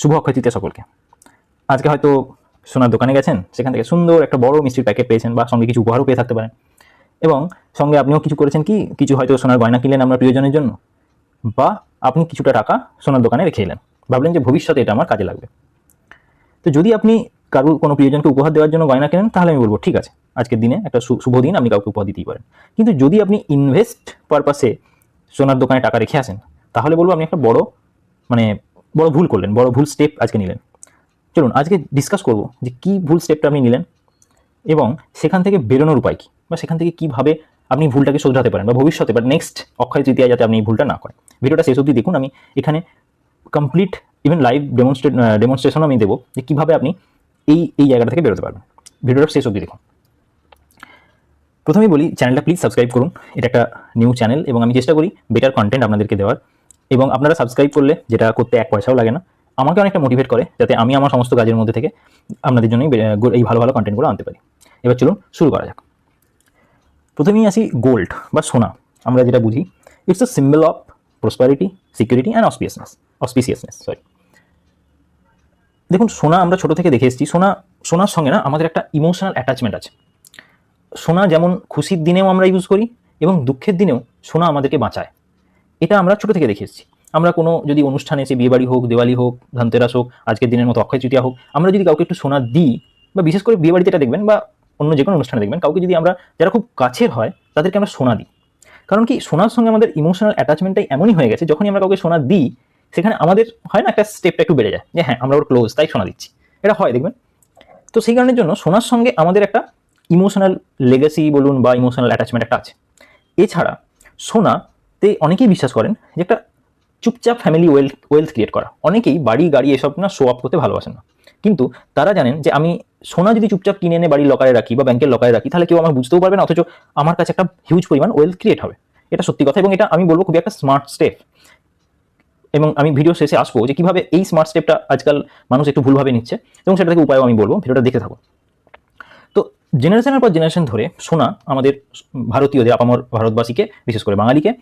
শুভ অক্ষয় তৃতীয়া সকলকে। আজকে হয়তো সোনার দোকানে গেছেন, সেখান থেকে সুন্দর একটা বড় মিষ্টির প্যাকেট পেয়েছেন বা সঙ্গে কিছু উপহারও পেয়ে থাকতে পারেন, এবং সঙ্গে আপনিও কিছু করেছেন, কি কিছু হয়তো সোনার গয়না কিনলেন আপনার প্রিয়জনের জন্য, বা আপনি কিছুটা টাকা সোনার দোকানে রেখে এলেন, ভাবলেন যে ভবিষ্যতে এটা আমার কাজে লাগবে। তো যদি আপনি কারো কোনো প্রিয়জনকে উপহার দেওয়ার জন্য গয়না কেনেন, তাহলে আমি বলবো ঠিক আছে, আজকের দিনে একটা শুভ দিন, আপনি কাউকে উপহার দিতেই পারেন। কিন্তু যদি আপনি ইনভেস্ট পারপাসে সোনার দোকানে টাকা রেখে আসেন, তাহলে বলবো আপনি একটা বড় ভুল করলেন, বড় ভুল স্টেপ আজকে নিলেন। চলুন আজকে ডিসকাস করব যে কি ভুল স্টেপটা আপনি নিলেন এবং সেখান থেকে বেরোনোর উপায় কী, বা সেখান থেকে কীভাবে আপনি ভুলটাকে শোধরাতে পারেন বা ভবিষ্যতে বা নেক্সট অক্ষয় তৃতীয়া যাতে আপনি এই ভুলটা না করেন। ভিডিওটা শেষ অবধি দেখুন, আমি এখানে কমপ্লিট ইভেন লাইভ ডেমনস্ট্রেশনও আমি দেবো যে কীভাবে আপনি এই জায়গাটা থেকে বেরোতে পারবেন। ভিডিওটা শেষ অবধি দেখুন। প্রথমেই বলি, চ্যানেলটা প্লিজ সাবস্ক্রাইব করুন। এটা একটা নিউ চ্যানেল এবং আমি চেষ্টা করি বেটার কন্টেন্ট আপনাদেরকে দেওয়ার, এবং আপনারা সাবস্ক্রাইব করলে, যেটা করতে এক পয়সাও লাগে না, আমাকে অনেকটা মোটিভেট করে যাতে আমি আমার সমস্ত কাজের মধ্যে থেকে আপনাদের জন্যই এই ভালো ভালো কন্টেন্টগুলো আনতে পারি। এবার চলুন শুরু করা যাক। প্রথমেই আসি গোল্ড বা সোনা। আমরা যেটা বুঝি, it's a symbol of prosperity, security and auspiciousness. দেখুন, সোনা আমরা ছোট থেকে দেখে এসেছি, সোনার সঙ্গে না আমাদের একটা ইমোশনাল অ্যাটাচমেন্ট আছে। সোনা যেমন খুশির দিনেও আমরা ইউজ করি এবং দুঃখের দিনেও সোনা আমাদেরকে বাঁচায়। এটা আমরা ছোট থেকে দেখে এসেছি। আমরা কোনো যদি অনুষ্ঠানে, সে বিয়েবাড়ি হোক, দিওয়ালি হোক, ধনতেরাস হোক, আজকের দিনের মতো অক্ষয় তৃতীয়া হোক, আমরা যদি কাউকে একটু সোনা দিই, বা বিশেষ করে বিয়েবাড়িতে এটা দেখবেন বা অন্য যে কোনো অনুষ্ঠানে দেখবেন, কাউকে যদি আমরা, যারা খুব কাছের হয়, তাদেরকে আমরা সোনা দিই। কারণ কি, সোনার সঙ্গে আমাদের ইমোশনাল অ্যাটাচমেন্টটাই এমনই হয়ে গেছে, যখনই আমরা কাউকে সোনা দিই, সেখানে আমাদের হয় না একটা স্টেপটা একটু বেড়ে যায় যে হ্যাঁ আমরা ওর ক্লোজ, তাই সোনা দিচ্ছি, এটা হয় দেখবেন। তো সেই কারণের জন্য সোনার সঙ্গে আমাদের একটা ইমোশনাল লেগাসি বলুন বা ইমোশনাল অ্যাটাচমেন্ট একটা আছে। এছাড়া সোনাতে অনেকেই বিশ্বাস করেন যে একটা চুপচাপ ফ্যামিলি ওয়েলথ ক্রিয়েট করা। অনেকেই বাড়ি গাড়ি এসব না শো আপ করতে ভালোবাসেন না, কিন্তু তারা জানেন যে আমি সোনা যদি চুপচাপ কিনে এনে বাড়ির লকারে রাখি বা ব্যাংকের লকারে রাখি, তাহলে কেউ আমার বুঝতেও পারবে না, অথচ আমার কাছে একটা হিউজ পরিমাণ ওয়েলথ ক্রিয়েট হবে। এটা সত্যি কথা, এবং এটা আমি বলবো খুবই একটা স্মার্ট স্টেপ। এবং আমি ভিডিও শেষে আসবো যে কিভাবে এই স্মার্ট স্টেপটা আজকাল মানুষ একটু ভুলভাবে নিচ্ছে, এবং সেটা থেকে উপায়ও আমি বলবো, ভিডিওটা দেখে থাকো। তো জেনারেশনের পর জেনারেশন ধরে সোনা আমাদের ভারতীয়দের, আপামর ভারতবাসীকে, বিশেষ করে বাঙালিকে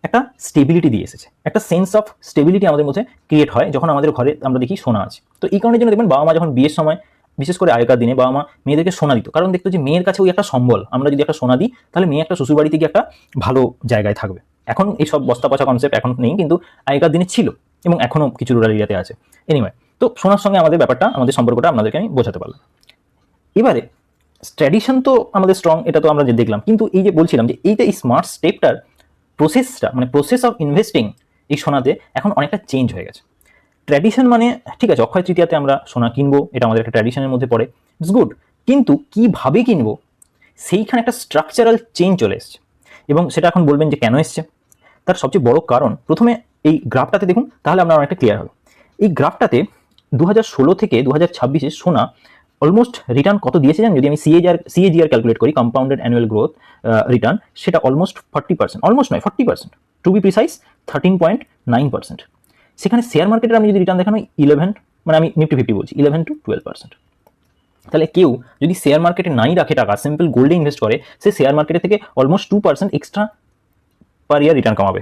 একটা স্টেবিলিটি দিয়ে এসেছে। একটা সেন্স অফ স্টেবিলিটি আমাদের মধ্যে ক্রিয়েট হয় যখন আমাদের ঘরে আমরা দেখি সোনা আছে। তো এই কারণের জন্য দেখবেন বাবা মা যখন বিয়ের সময়, বিশেষ করে আগেকার দিনে বাবা মা মেয়েদেরকে সোনা দিত, কারণ দেখতো যে মেয়ের কাছে ওই একটা সম্বল, আমরা যদি একটা সোনা দিই তাহলে মেয়ে একটা শ্বশুর বাড়িতে গিয়ে একটা ভালো জায়গায় থাকবে। এখন এইসব বস্তা পচা কনসেপ্ট এখন নেই, কিন্তু আগেকার দিনে ছিল এবং এখনও কিছু রুরাল এরিয়াতে আছে। এনিওয়ে, তো সোনার সঙ্গে আমাদের ব্যাপারটা, আমাদের সম্পর্কটা আপনাদেরকে আমি বোঝাতে পারলাম। এবারে ট্র্যাডিশন তো আমাদের স্ট্রং, এটা তো আমরা যে দেখলাম, কিন্তু এই যে বলছিলাম যে এই স্মার্ট স্টেপটার প্রসেসটা, মানে প্রসেস অফ ইনভেস্টিং এই সোনাতে এখন অনেকটা চেঞ্জ হয়ে গেছে। ট্র্যাডিশন মানে ঠিক আছে, অক্ষয় তৃতীয়াতে আমরা সোনা কিনবো, এটা আমাদের একটা ট্র্যাডিশনের মধ্যে পড়ে, ইটস গুড, কিন্তু কিভাবে কিনবো সেইখানে একটা স্ট্রাকচারাল চেঞ্জ চলে এসছে। এবং সেটা এখন বলবেন যে কেন এসছে, তার সবচেয়ে বড় কারণ, প্রথমে এই গ্রাফটাতে দেখুন, তাহলে আপনার অনেকটা ক্লিয়ার হবে। এই গ্রাফটাতে 2016 থেকে 2026 সোনা অলমোস্ট রিটার্ন কত দিয়েছে জানেন? যদি আমি সিএজিআর ক্যালকুলেট করি, কম্পাউন্ডেড অ্যানুয়াল গ্রোথ রিটার্ন, সেটা অলমোস্ট 40%, অলমোস্ট নয় 40%, টু বি প্রিসাইজ 13.9%। সেখানে শেয়ার মার্কেটের আমি যদি রিটার্ন দেখানো 11, মানে আমি নিফটি 50 বলছি, 11 to 12%। তাহলে কেউ যদি শেয়ার মার্কেটে নাই রাখে টাকা, সিম্পল গোল্ডে ইনভেস্ট করে, সে শেয়ার মার্কেটের থেকে অলমোস্ট 2% এক্সট্রা পার ইয়ার রিটার্ন কামাবে।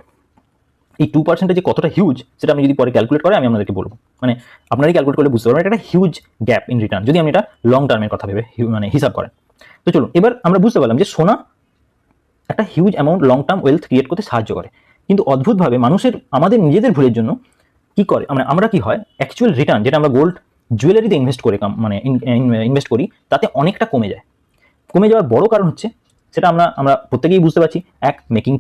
এই 2% যে কতটা হিউজ, সেটা আমি যদি পরে ক্যালকুলেট করে আমি আপনাদেরকে বলবো, মানে আপনারাই ক্যালকুলেট করলে বুঝতে পারবেন এটা একটা হিউজ গ্যাপ ইন রিটার্ন, যদি আমি এটা লং টার্মের কথা ভেবে মানে হিসাব করেন। তো চলুন, এবার আমরা বুঝতে পারলাম যে সোনা একটা huge amount long term wealth create করতে সাহায্য করে। কিন্তু অদ্ভুতভাবে মানুষের, আমাদের নিজেদের ভুলের জন্য কি করে, মানে আমরা কি হয়, অ্যাকচুয়াল রিটার্ন যেটা আমরা গোল্ড জুয়েলারিতে ইনভেস্ট করে মানে ইনভেস্ট করি, তাতে অনেকটা কমে যায়। কমে যাওয়ার বড় কারণ হচ্ছে, সেটা আমরা প্রত্যেকেই বুঝতে পারছি, এক, মেকিং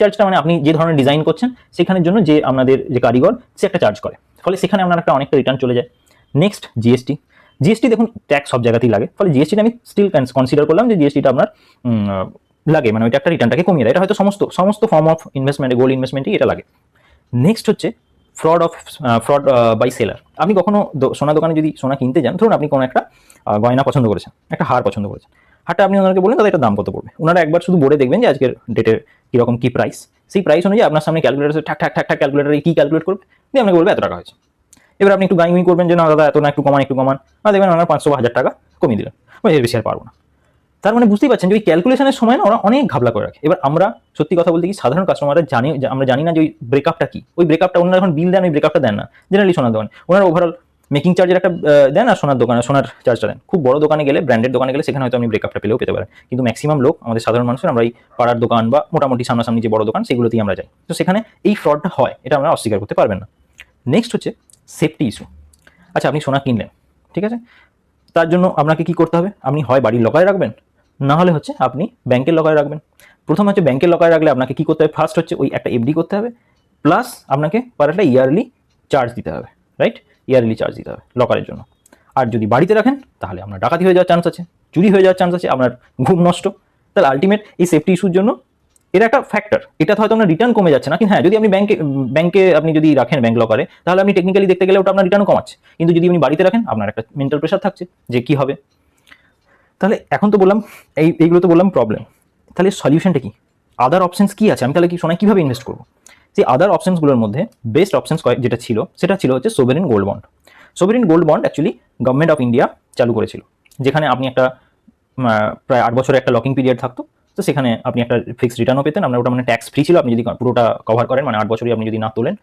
চার্জটা মানে আপনি যে ধরনের ডিজাইন করছেন সেখানের জন্য যে আপনাদের যে কারিগর, সে একটা চার্জ করে, ফলে সেখানে আপনার একটা অনেকটা রিটার্ন চলে যায়। নেক্সট জিএসটি দেখুন, ট্যাক্স সব জায়গাতেই লাগে, ফলে জিএসটিটা আমি স্টিল কনসিডার করলাম যে জিএসটিটা আপনার লাগে, মানে ওইটা একটা রিটার্নটাকে কমিয়ে দেয়। এটা হয়তো সমস্ত ফর্ম অফ ইনভেস্টমেন্টে, গোল্ড ইনভেস্টমেন্টই এটা লাগে। নেক্সট হচ্ছে ফ্রড বাই সেলার। আপনি কখনো সোনা দোকানে যদি সোনা কিনতে যান, ধরুন আপনি কোনো একটা গয়না পছন্দ করেছেন, একটা হার পছন্দ করেছেন, হারটা আপনি ওনাকে বললেন দাদা এটার দাম কত পড়বে, ওনারা একবার শুধু বলে দেখবেন যে আজকের ডেটে কীরকম কী প্রাইস, সেই প্রাইস অনুযায়ী আপনার সামনে ক্যালকুলেটার ঠাক ঠাক ঠাক ঠাক ক্যালকুলেটারে কী ক্যালকুলেট করবে, দিয়ে আপনাকে বলবে এত টাকা হয়েছে। এবার আপনি একটু গাইগুই করবেন যে না দাদা এত না, একটু কমান, আর দেখবেন ওনারা 500 বা 1000 টাকা কমিয়ে দিলেন, এর বেশি আর পারবো না। তার মানে বুঝতেই পারছেন যে ওই ক্যালকুলেশনের সময় না ওরা অনেক ঘাবলা করে রাখে। এবার আমরা সত্যি কথা বলতে কি সাধারণ কাস্টমাররা আমরা জানি না যে ওই ব্রেকআপটা কি। ওই ব্রেকআপটা ওনারা যখন বিল দেন ওই ব্রেকআপটা দেন না জেনারেলি সোনার দোকান। ওনারা ওভারঅল মেকিং চার্জের একটা দেন আর সোনার দোকানে সোনার চার্জটা দেন। খুব বড় দোকানে গেলে, ব্র্যান্ডেড দোকানে গেলে সেখানে হয়তো আপনি ব্রেকআপটা পেলেও পেতে পারেন, কিন্তু ম্যাক্সিমাম লোক আমাদের সাধারণ মানুষের আমরা এই পাড়ার দোকান বা মোটামুটি সামনাসামনি যে বড় দোকান সেগুলোতেই আমরা যাই। তো সেখানে এই ফ্রডটা হয়, এটা আমরা অস্বীকার করতে পারবেন না। নেক্সট হচ্ছে সেফটি ইস্যু। আচ্ছা, আপনি সোনা কিনলেন, ঠিক আছে, তার জন্য আপনাকে কি করতে হবে? আপনি হয় বাড়ির লকারে রাখবেন, না হলে হচ্ছে আপনি ব্যাংকের লকারে রাখবেন। প্রথম হচ্ছে ব্যাংকের লকারে রাখলে আপনাকে কি করতে হবে? ফার্স্ট হচ্ছে ওই একটা এফডি করতে হবে, প্লাস আপনাকে পার একটা ইয়ারলি চার্জ দিতে হবে, রাইট? ইয়ারলি চার্জ দিতে হবে লকারের জন্য। আর যদি বাড়িতে রাখেন তাহলে আপনার ডাকাতি হয়ে যাওয়ার চান্স আছে, চুরি হয়ে যাওয়ার চান্স আছে, আপনার ঘুম নষ্ট। তাহলে আলটিমেট এই সেফটি ইস্যুর জন্য এটা একটা ফ্যাক্টর। এটা হয়তো আপনার রিটার্ন কমে যাচ্ছে না, কিন্তু হ্যাঁ যদি আপনি ব্যাংকে আপনি যদি রাখেন ব্যাংক লকারে, তাহলে আপনি টেকনিক্যালি দেখতে গেলে ওটা আপনার রিটার্ন কমাচ্ছে। কিন্তু যদি আপনি বাড়িতে রাখেন আপনার একটা মেন্টাল প্রেশার থাকছে যে কি হবে। তাহলে এখন তো বললাম এইগুলো তো বললাম প্রবলেম। তাহলে সলিউশনটা কি? আদার অপশনস কি আছে? আমি তাহলে কি সোনায় কীভাবে ইনভেস্ট করবো? সেই আদার অপশনসগুলোর মধ্যে বেস্ট অপশনস যেটা ছিল সেটা ছিল হচ্ছে sovereign gold bond. Sovereign gold bond actually government of India চালু করেছিল, যেখানে আপনি একটা প্রায় 8 বছরের একটা লকিং পিরিয়ড থাকতো। তো সেখানে আপনি একটা ফিক্সড রিটার্নও পেতেন। আপনার ওটা মানে ট্যাক্স ফ্রি ছিল আপনি যদি পুরোটা কভার করেন, মানে 8 বছরই আপনি যদি না তোলেন।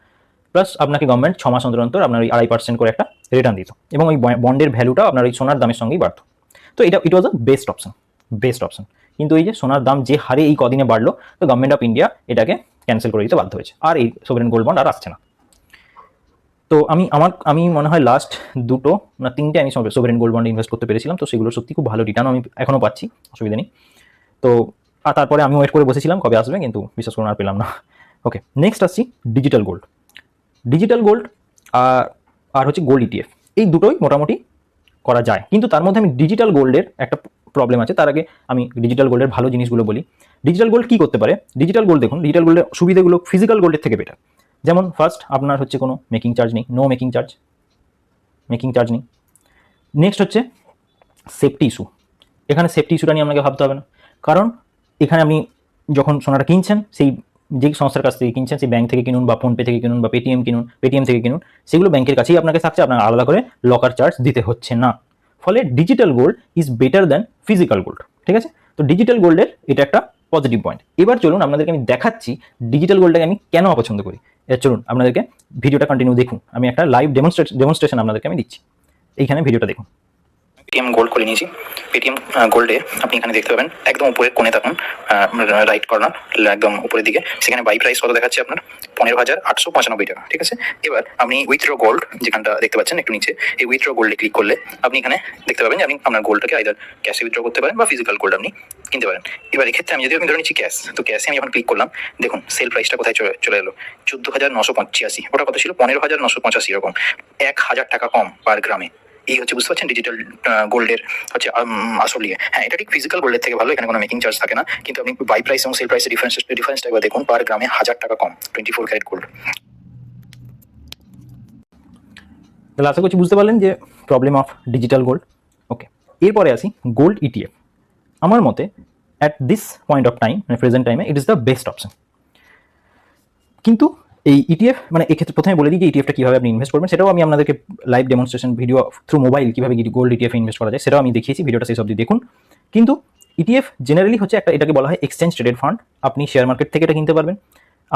প্লাস আপনাকে গভর্নমেন্ট 6 মাস অন্তর অন্তর আপনার ওই 2.5% করে একটা রিটার্ন দিত, এবং ওই বন্ডের ভ্যালুটা আপনার ওই সোনার দামের সঙ্গেই বাড়তো। তো ইট ওয়াজ আ বেস্ট অপশন। কিন্তু এই যে সোনার দাম যে হারে এই কদিনে বাড়লো, তো গভর্নমেন্ট অফ ইন্ডিয়া এটাকে ক্যান্সেল করে দিতে বাধ্য হয়েছে, আর এই সোভারেন গোল্ড বন্ড আর আসছে না। তো আমি মনে হয় লাস্ট 2 না 3টে আমি সোভারেন গোল্ড বন্ডে ইনভেস্ট করতে পেরেছিলাম। তো সেগুলো সত্যি খুব ভালো রিটার্ন আমি এখনও পাচ্ছি, অসুবিধা নেই। তো আর তারপরে আমি ওয়েট করে বসেছিলাম কবে আসবে, কিন্তু বিশ্বাস করুন আর পেলাম না। ওকে, নেক্সট আসছি ডিজিটাল গোল্ড আর হচ্ছে গোল্ড ইটিএফ। এই দুটোই মোটামুটি করা যায়, কিন্তু তার মধ্যে আমি ডিজিটাল গোল্ডের একটা প্রবলেম আছে। তার আগে আমি ডিজিটাল গোল্ডের ভালো জিনিসগুলো বলি। ডিজিটাল গোল্ড কি করতে পারে? ডিজিটাল গোল্ড দেখুন, ডিজিটাল গোল্ডের সুবিধাগুলো ফিজিক্যাল গোল্ডের থেকে বেটার। যেমন ফার্স্ট, আপনার হচ্ছে কোনো মেকিং চার্জ নেই, নো মেকিং চার্জ নেই। নেক্সট হচ্ছে সেফটি ইস্যু। এখানে সেফটি ইস্যুটা নিয়ে আপনাকে ভাবতে হবে না, কারণ এখানে আপনি যখন সোনাটা কিনছেন, সেই যেই সংস্থার কাছ থেকে কিনছেন, সেই ব্যাংক থেকে কিনুন বা ফোনপে থেকে কিনুন বা পেটিএম থেকে কিনুন, সেগুলো ব্যাংকের কাছেই আপনাকে থাকছে, আপনার আলাদা করে লকার চার্জ দিতে হচ্ছে না। ফলে digital gold is better than physical gold, ঠিক আছে? তো ডিজিটাল গোল্ডের এটা একটা পজিটিভ পয়েন্ট। এবার চলুন আপনাদেরকে আমি দেখাচ্ছি ডিজিটাল গোল্ডটাকে আমি কেন অপছন্দ করি। এবার চলুন আপনাদেরকে ভিডিওটা কন্টিনিউ দেখুন। আমি একটা লাইভ ডেমনস্ট্রেশন আপনাদেরকে আমি দিচ্ছি, এইখানে ভিডিওটা দেখুন। পেটিএম গোল্ড খুলে নিয়েছি। পেটিএম গোল্ডে আপনি এখানে দেখতে পাবেন একদম উপরের কোণে থাকুন, রাইট কর্নার একদম উপরের দিকে, সেখানে বাই প্রাইস কত দেখাচ্ছে আপনার 15,895 টাকা, ঠিক আছে? এবার আপনি উইথড্র গোল্ড যেখানটা দেখতে পাচ্ছেন একটু নিচে, এই উইথড্র গোল্ডে ক্লিক করলে আপনি এখানে দেখতে পাবেন যে আপনি আপনার গোল্ডটাকে আইদার ক্যাশে উইথড্র করতে পারেন বা ফিজিক্যাল গোল্ড আপনি কিনতে পারেন। এবার এক্ষেত্রে আমি ধরে নিচ্ছি ক্যাশ, তো ক্যাশে আমি যখন ক্লিক করলাম, দেখুন সেল প্রাইসটা কোথায় চলে এলো, 14,985। ওটা কত ছিল? 15,985, এরকম 1,000 টাকা কম পার গ্রামে। এই হচ্ছে, বুঝতে পারছেন, ডিজিটাল গোল্ডের হচ্ছে আসল ইয়ে। হ্যাঁ, এটা ঠিক ফিজিক্যাল গোল্ডের থেকে ভালো, এখানে কোনো মেকিং চার্জ থাকে না, কিন্তু আপনি বাই প্রাইস এবং সেল প্রাইসের ডিফারেন্সটা একবার দেখুন, পার গ্রামে 1,000 টাকা কম 24 ক্যারেট গোল্ড। তাহলে আশা করছি বুঝতে পারলেন যে প্রবলেম অফ ডিজিটাল গোল্ড। ওকে, এরপরে আসি গোল্ড ইটিএফ। আমার মতে at this point of time, মানে প্রেজেন্ট টাইমে, it is the best option. কিন্তু এই ইটিএফ, মানে এক্ষেত্রে প্রথমে বলে দিই যে ইটিএফটা কীভাবে আপনি ইনভেস্ট করবেন, সেটাও আমি আপনাদেরকে live demonstration video through mobile কীভাবে গোল্ড ইটিএফ ইনভেস্ট করা যায় সেটাও আমি দেখিয়েছি, ভিডিওটা সেই অবধি দেখুন। কিন্তু ইটিএফ জেনারেলি হচ্ছে এটাকে বলা হয় এক্সচেঞ্জ ট্রেডেড ফান্ড। আপনি শেয়ার মার্কেট থেকে এটা কিনতে পারবেন।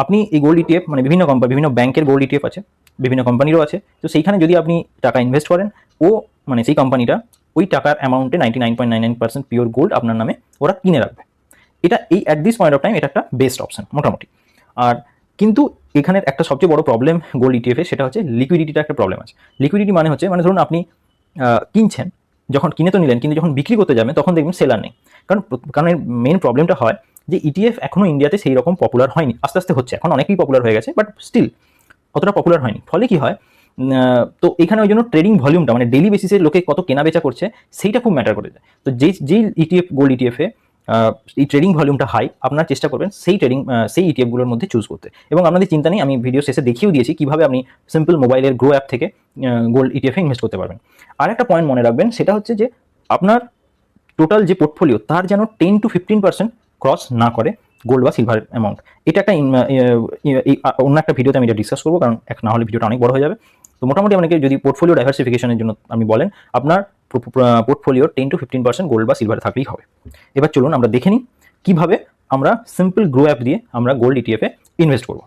আপনি এই গোল্ড ইটিএফ, মানে বিভিন্ন ব্যাংকের গোল্ড ইটিএফ আছে, বিভিন্ন কোম্পানিরও আছে। তো সেইখানে যদি আপনি টাকা ইনভেস্ট করেন, মানে সেই কোম্পানিটা ওই টাকার অ্যামাউন্টে 99.99% পিওর গোল্ড আপনার নামে ওরা কিনে রাখবে। এটা এই at this point of time এটা একটা বেস্ট অপশন মোটামুটি। আর কিন্তু এখানের একটা সবচেয়ে বড় প্রবলেম গোল্ড ইটিএফে, সেটা হচ্ছে লিকুইডিটিটা একটা প্রবলেম আছে। লিকুইডিটি মানে হচ্ছে, মানে ধরুন আপনি কিনছেন, যখন কিনে তো নিলেন, কিন্তু যখন বিক্রি করতে যাবেন তখন দেখবেন সেলার নেই। কারণ এর মেন প্রবলেমটা হয় যে ইটিএফ এখনও ইন্ডিয়াতে সেই রকম পপুলার হয়নি, আস্তে আস্তে হচ্ছে, এখন অনেকেই পপুলার হয়ে গেছে, বাট স্টিল অতটা পপুলার হয়নি। ফলে কি হয়, তো এখানে ওই জন্য ট্রেডিং ভলিউমটা, মানে ডেইলি বেসিসে লোকে কত কেনা বেচা করছে সেইটা খুব ম্যাটার করে যায়। তো যেই ইটিএফ গোল্ড ইটিএফে এই ট্রেডিং ভলিউমটা হাই, আপনারা চেষ্টা করবেন সেই ইটিএফগুলোর মধ্যে চুজ করতে। এবং আপনাদের চিন্তা নেই, আমি ভিডিও শেষে দেখিয়েও দিয়েছি কীভাবে আপনি সিম্পল মোবাইলের গ্রো অ্যাপ থেকে গোল্ড ইটিএফে ইনভেস্ট করতে পারবেন। আর একটা পয়েন্ট মনে রাখবেন, সেটা হচ্ছে যে আপনার টোটাল যে পোর্টফোলিও তার যেন 10 to 15% ক্রস না করে গোল্ড বা সিলভার অ্যামাউন্ট। এটা একটা অন্য একটা ভিডিওতে আমি এটা ডিসকাস করবো, কারণ না হলে ভিডিওটা অনেক বড় হয়ে যাবে। তো মোটামুটি আপনাকে যদি পোর্টফোলিও ডাইভার্সিফিকেশনের জন্য আপনি বলেন, আপনার পোর্টফোলিওর 10-15% গোল্ড বা সিলভারে থাকলেই হবে। এবার চলুন আমরা দেখে নিই কীভাবে আমরা সিম্পল গ্রো অ্যাপ দিয়ে আমরা গোল্ড ইটিএফে ইনভেস্ট করব।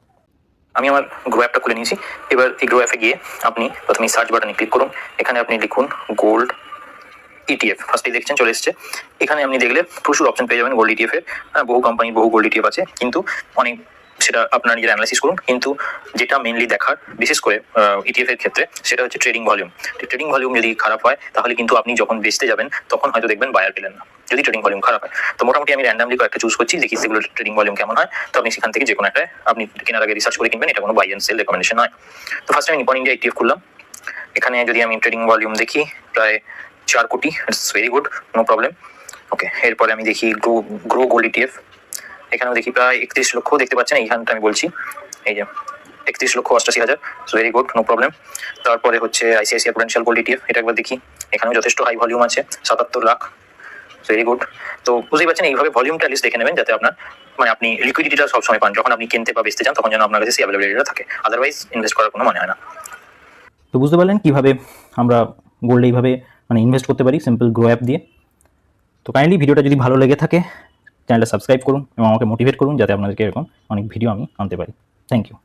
আমি আমার গ্রো অ্যাপটা খুলে নিয়েছি। এবার এই গ্রো অ্যাপে গিয়ে আপনি প্রথমে সার্চ বাটনে ক্লিক করুন। এখানে আপনি লিখুন গোল্ড ইটিএফ। ফার্স্টেই দেখছেন চলে এসছে। এখানে আপনি দেখলে প্রচুর অপশন পেয়ে যাবেন গোল্ড ইটিএফ এর। বহু কোম্পানি বহু গোল্ড ইটিএফ আছে, কিন্তু অনেক সেটা আপনারা নিজের অ্যানালাইসিস করুন। কিন্তু যেটা মেইনলি দেখার বিশেষ করে ইটিএফ এর ক্ষেত্রে সেটা হচ্ছে ট্রেডিং ভলিউম। ট্রেডিং ভলিউম যদি খারাপ হয় তাহলে কিন্তু আপনি যখন বেচতে যাবেন তখন হয়তো দেখবেন বায়ার পেলেন না, যদি ট্রেডিং ভলিউম খারাপ হয়। তো মোটামুটি আমি র্যান্ডামলি কয়েকটা চুজ করছি, দেখি সেগুলো ট্রেডিং ভলিউম কেমন হয়। তো আপনি সেখান থেকে যে কোনো একটা আপনি কেনার আগে রিসার্চ করে কিনবেন, এটা কোনো বাই এন্ড সেল রেকমেন্ডেশন নয়। তো ফার্স্টে আমি নিপন ইন্ডিয়া ইটিএফ খুললাম। এখানে যদি আমি ট্রেডিং ভলিউম দেখি প্রায় 4 কোটি, it's very good, no problem. Okay, এরপরে আমি দেখি গ্রো গোল্ড ইটিএফ। এখানেও দেখি প্রায় 31 লক্ষ দেখতে পাচ্ছেন, এইখানটা আমি বলছি, এই যে 31,88,000, ভেরি গুড, নো প্রবলেম। তারপরে হচ্ছে আইসিআইসিআই প্রুডেন্সিয়াল গোল্ড ইটিএফ, এটা একবার দেখি। এখানেও যথেষ্ট হাই ভলিউম আছে, 77 লাখ, ভেরি গুড। তো বুঝতেই পারছেন এইভাবে ভলিউমটা লিস্ট দেখে নেবেন, যাতে আপনার মানে আপনি লিকুইডিটিটা সবসময় পান। যখন আপনি কিনতে বা বেচতে চান তখন যেন আপনার কাছে সেই অ্যাভেলেবিলিটিটা থাকে, আদারওয়াইজ ইনভেস্ট করার কোনো মানে হয় না। তো বুঝতে পারলেন কীভাবে আমরা গোল্ডে এইভাবে মানে ইনভেস্ট করতে পারি সিম্পল গ্রো অ্যাপ দিয়ে। তো কাইন্ডলি ভিডিওটা যদি ভালো লেগে থাকে চ্যানেলটা সাবস্ক্রাইব করুন এবং আমাকে মোটিভেট করুন, যাতে আপনাদেরকে এরকম অনেক ভিডিও আমি আনতে পারি। Thank you.